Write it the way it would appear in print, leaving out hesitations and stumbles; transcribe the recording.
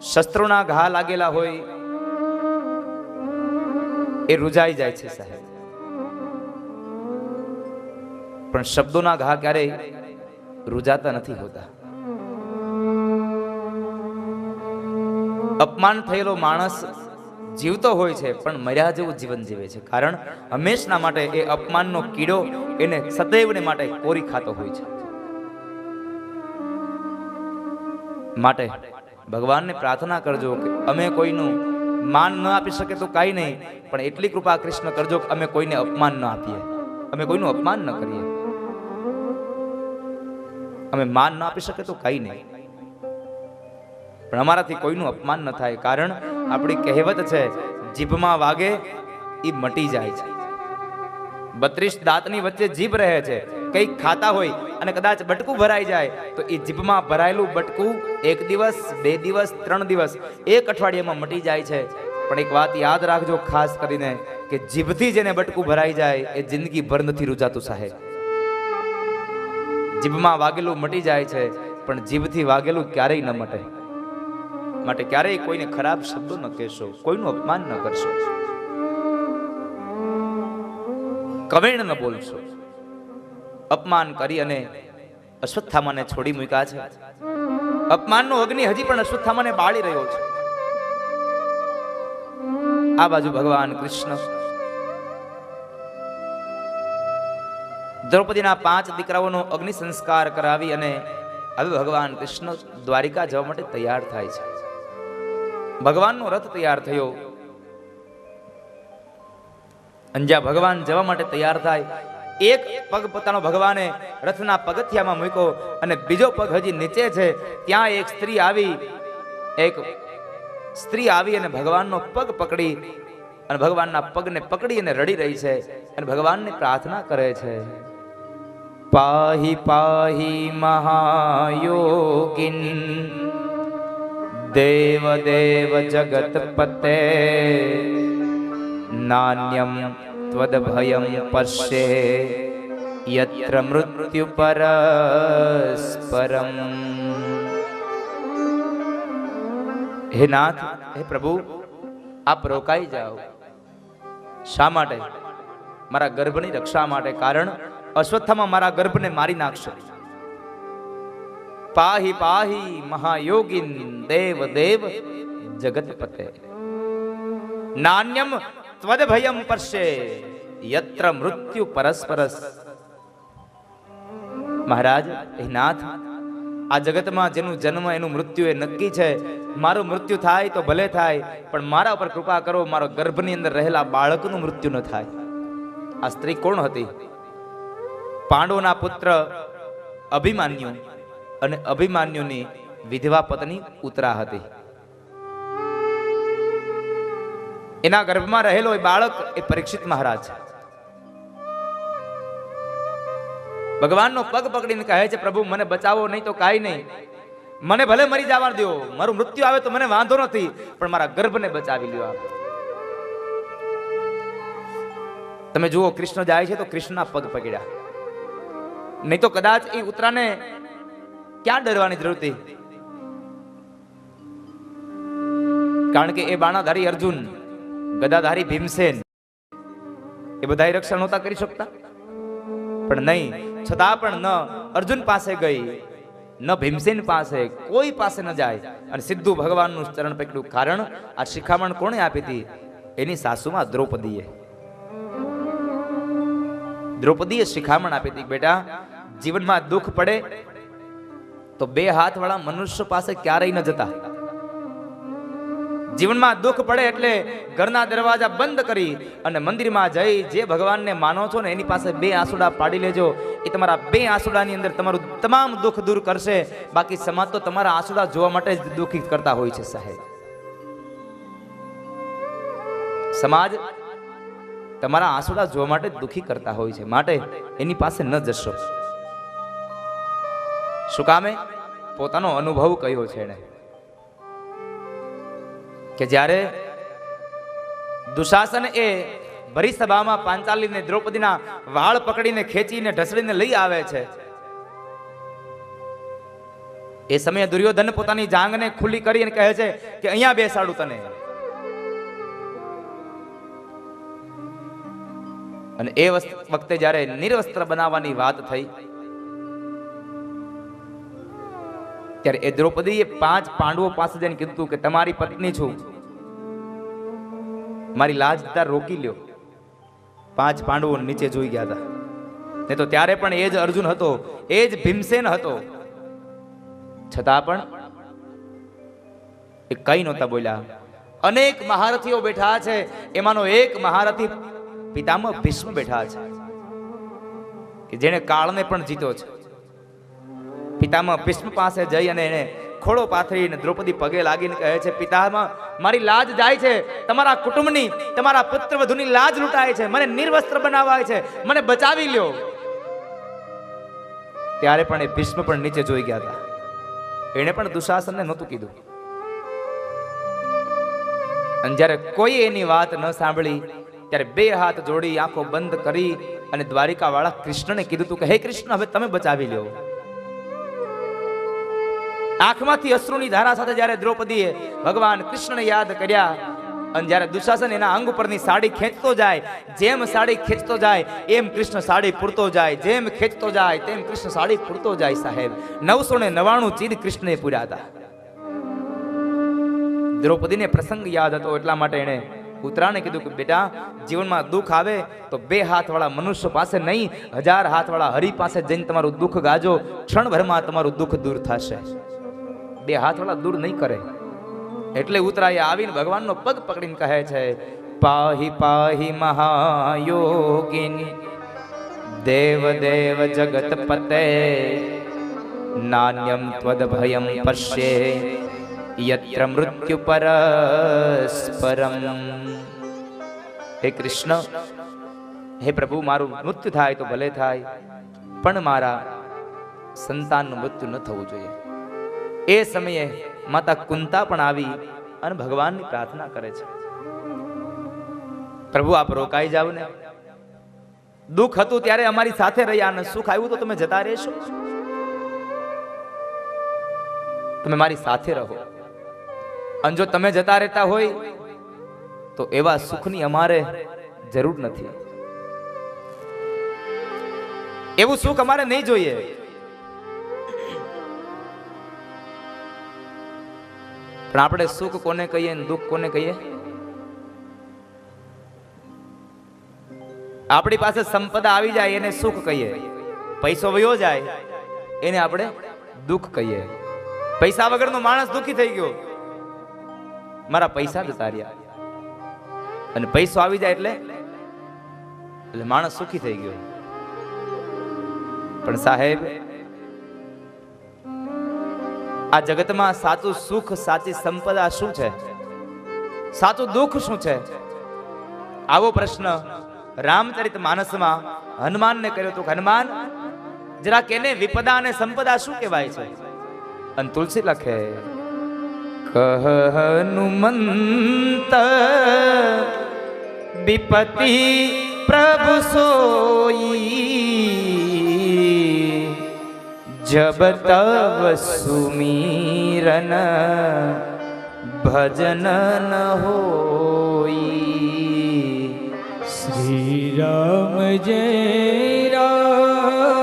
શસ્ત્રોના ઘા લાગેલા હોય એ રૂજાઈ જાય છે સાહેબ, પણ શબ્દોના ઘા ક્યારેય રૂજાતા નથી હોતા. અપમાન થયેલો માણસ જીવતો હોય છે પણ મર્યા જેવું જીવન જીવે છે, કારણ હંમેશના માટે એ અપમાનનો કીડો એને સદૈવને માટે કોરી ખાતો હોય છે. માટે ભગવાનને પ્રાર્થના કરજો કે અમે કોઈનું માન ન આપી શકે તો કાંઈ નહીં, પણ એટલી કૃપા કૃષ્ણ કરજો કે અમે કોઈને અપમાન ન આપીએ, અમે કોઈનું અપમાન ન કરીએ. અમે માન ન આપી શકે તો કાંઈ નહીં, પણ અમારાથી કોઈનું અપમાન ન થાય, કારણ આપણી કહેવત છે જીભમાં વાગે એ મટી જાય છે. 32 દાંતની વચ્ચે જીભ રહે છે. કંઈક ખાતા હોય અને કદાચ બટકું ભરાઈ જાય તો એ જીભમાં ભરાયેલું બટકું 1 દિવસ 2 દિવસ 3 દિવસ 1 અઠવાડિયામાં મટી જાય છે. પણ એક વાત યાદ રાખજો ખાસ કરીને કે જીભથી જેને બટકું ભરાઈ જાય એ જિંદગી ભર નથી રૂજાતું સાહેબ. જીભમાં વાગેલું મટી જાય છે પણ જીભથી વાગેલું ક્યારેય ન મટે. માટે ક્યારેય કોઈને ખરાબ શબ્દો ન કહેશો, કોઈનું અપમાન ન કરશો, કવેણ ન બોલશો. અપમાન કરી અને અશ્વત્થામાને છોડી મૂક્યા છે. અપમાનનો અગ્નિ હજી પણ અશ્વત્થામાને બાળી રહ્યો છે. આ બાજુ ભગવાન કૃષ્ણ દ્રૌપદીના 5 દીકરાઓનો અગ્નિ સંસ્કાર કરાવી અને હવે ભગવાન કૃષ્ણ દ્વારિકા જવા માટે તૈયાર થાય છે. ભગવાનનો રથ તૈયાર થયો અને જ્યાં ભગવાન જવા માટે તૈયાર થાય, એક પગ પોતાનો ભગવાને રથના પગથિયામાં મૂક્યો અને બીજો પગ હજી નીચે છે. ત્યાં એક સ્ત્રી આવી અને ભગવાનનો પગ પકડી અને ભગવાનના પગને પકડી અને રડી રહી છે અને ભગવાનને પ્રાર્થના કરે છે, પાહી પાહી મહાયોગિન દેવ દેવ જગતપતે નાન્યમ ત્વદભયમ પશ્યે યત્ર મૃત્યુ પરસ્પરમ. હે નાથ, હે પ્રભુ, આપ રોકાઈ જાઓ. શા માટે? મારા ગર્ભની રક્ષા માટે, કારણ અશ્વત્થામા મારા ગર્ભને મારી નાખશે. પાહી પાહી મહાયોગિન દેવ દેવ જગતપતે નાન્યમ ત્વદભયમ પશ્યે યત્ર મૃત્યુ પરસ્પરસ. મહારાજ, હે નાથ, આ જગતમાં જેનું જન્મ એનું મૃત્યુ એ નક્કી છે. મારું મૃત્યુ થાય તો ભલે થાય, પણ મારા ઉપર કૃપા કરો, મારો ગર્ભની અંદર રહેલા બાળકનું મૃત્યુ ન થાય. આ સ્ત્રી કોણ હતી? પાંડવોના પુત્ર અભિમાન્યુ અને અભિમાન્યુની વિધવા પત્ની ઉત્તરા હતી. એના ગર્ભમાં રહેલો એ બાળક એ પરીક્ષિત મહારાજ. ભગવાનનો પગ પકડીને કહે છે, પ્રભુ મને બચાવો, નહીં તો કાંઈ નહીં, મને ભલે મરી જવા દો, મારું મૃત્યુ આવે તો મને વાંધો નથી, પણ મારા ગર્ભને બચાવી લ્યો આપ. તમે જુઓ, કૃષ્ણ જાય છે તો કૃષ્ણના પગ પકડ્યા, નહીં તો કદાચ એ ઉત્તરાને ક્યાં ડરવાની જરૂર હતી? કારણ કે એ બાણાધારી અર્જુન, ગદાધારી ભીમસેન, એ બધા રક્ષણ નહોતા કરી શકતા. પણ નહીં, છતાં પણ ન અર્જુન પાસે ગઈ, ન ભીમસેન પાસે, કોઈ પાસે ન જાય અને સીધું ભગવાનનું ચરણ પકડ્યું. કારણ આ શિખામણ કોણે આપી હતી? એની સાસુમાં દ્રૌપદીએ. દ્રૌપદીએ શિખામણ આપી હતી, બેટા, જીવનમાં દુઃખ પડે તો 2 હાથ વાળા મનુષ્ય પાસે ક્યારેય ન જતા. જીવનમાં દુઃખ પડે એટલે ઘરના દરવાજા બંધ કરી અને મંદિરમાં જઈ જે ભગવાનને માનો છો ને એની પાસે 2 આંસુડા પાડી લેજો. એ તમારા 2 આંસુડાની અંદર તમારું તમામ દુઃખ દૂર કરશે. બાકી સમાજ તો તમારા આંસુડા જોવા માટે જ દુઃખી કરતા હોય છે સાહેબ. સમાજ તમારા આંસુડા જોવા માટે જ દુઃખી કરતા હોય છે. માટે એની પાસે ન જશો. શું કામે? પોતાનો અનુભવ કયો છે એને, કે જ્યારે દુશાસન એ ભરી સભામાં પાંચાલીને દ્રૌપદીના વાળ પકડીને ખેંચીને ઢસડીને લઈ આવે છે, એ સમયે દુર્યોધન પોતાની જાંગને ખુલ્લી કરી અને કહે છે કે અહીંયા બેસાડું તને. અને એ વખતે જ્યારે નિર્વસ્ત્ર બનાવવાની વાત થઈ ત્યારે એ દ્રૌપદીએ 5 પાંડવો પાસે જઈને કીધું કે તમારી પત્ની છું, મારી લાજદાર રોકી લ્યો. 5 પાંડવો નીચે જોઈ ગયા હતા. નહીં તો ત્યારે પણ એ જ અર્જુન હતો, એ જ ભીમસેન હતો, છતાં પણ એ કઈ નહોતા બોલ્યા. અનેક મહારથીઓ બેઠા છે, એમાંનો એક મહારથી પિતામહ ભીષ્મ બેઠા છે કે જેણે કાળને પણ જીત્યો છે. પિતામહ ભીષ્મ પાસે જઈ અને એને ખોળો પાથરીને દ્રૌપદી પગે લાગીને કહે છે, પિતામહ મારી લાજ જાય છે, તમારા કુટુંબની, તમારા પુત્ર વધુની લાજ લૂંટાય છે, મને નિર્વસ્ત્ર બનાવાય છે, મને બચાવી લ્યો. ત્યારે પણ એ ભીષ્મ પણ નીચે જોઈ ગયા હતા. એને પણ દુશાસનને નહોતું કીધું. અને જ્યારે કોઈ એની વાત ન સાંભળી ત્યારે 2 હાથ જોડી આંખો બંધ કરી અને દ્વારિકા વાળા કૃષ્ણને કીધું હતું કે હે કૃષ્ણ, હવે તમે બચાવી લ્યો. આંખમાંથી અશ્રુની ધારા સાથે જ્યારે દ્રૌપદીએ ભગવાન કૃષ્ણને યાદ કર્યા અને જ્યારે દુશાસન એના અંગ ઉપરની સાડી ખેંચતો જાય, જેમ સાડી ખેંચતો જાય એમ કૃષ્ણ સાડી પૂરતો જાય, જેમ ખેંચતો જાય તેમ કૃષ્ણ સાડી પૂરતો જાય. સાહેબ 999 ચીર કૃષ્ણએ પૂર્યા હતા. દ્રૌપદીને પ્રસંગ યાદ હતો એટલા માટે એને પુત્રાને કીધું કે બેટા, જીવનમાં દુઃખ આવે તો 2 હાથવાળા મનુષ્ય પાસે નહીં, 1000 હાથવાળા હરિ પાસે જઈને તમારું દુઃખ ગાજો, ક્ષણભરમાં તમારું દુઃખ દૂર થશે. 2 હાથવાળા દૂર નહીં કરે. એટલે ઉતરાએ આવીને ભગવાનનો પગ પકડીને કહે છે, પાહી પાહી મહાયોગિની દેવ દેવ જગતપતે નાન્યમ ત્વદ ભયમ પશ્યે યત્ર મૃત્યુ પરસ્પરમ. હે કૃષ્ણ, હે પ્રભુ, મારું મૃત્યુ થાય તો ભલે થાય, પણ મારા સંતાનનું મૃત્યુ ન થવું જોઈએ. એ સમયે માતા કુંતા પણ આવી અને ભગવાનની પ્રાર્થના કરે છે, પ્રભુ આપ રોકાઈ જાવ ને. દુઃખ હતું ત્યારે અમારી સાથે રહ્યા, અને સુખ આવ્યું તો તમે જતા રહેશો. તમે મારી સાથે રહો. અને જો તમે જતા રહેતા હોય તો એવા સુખની અમારે જરૂર નથી. એવું સુખ અમારે નહીં જોઈએ. પણ આપણે સુખ કોને કહીએ ને દુઃખ કોને કહીએ? આપણી પાસે સંપદા આવી જાય એને સુખ કહીએ, પૈસો વયો જાય એને આપણે દુઃખ કહીએ. પૈસા વગરનો માણસ દુઃખી થઈ ગયો, મારા પૈસા જતા રહ્યા. અને પૈસો આવી જાય એટલે માણસ સુખી થઈ ગયો. પણ સાહેબ, આ જગતમાં સાચું સુખ, સાચી સંપદા શું છે? સાચું દુઃખ શું છે? આવો પ્રશ્ન રામચરિત માનસમાં હનુમાનને કર્યો હતો. હનુમાન, જરા કેને વિપદા અને સંપદા શું કહેવાય છે? અને તુલસી લખે, કહ હનુમંત વિપતિ પ્રભુ સોઈ, જબ તવ સુમીરન ભજન ન હોઈ. શ્રી રામ જય રામ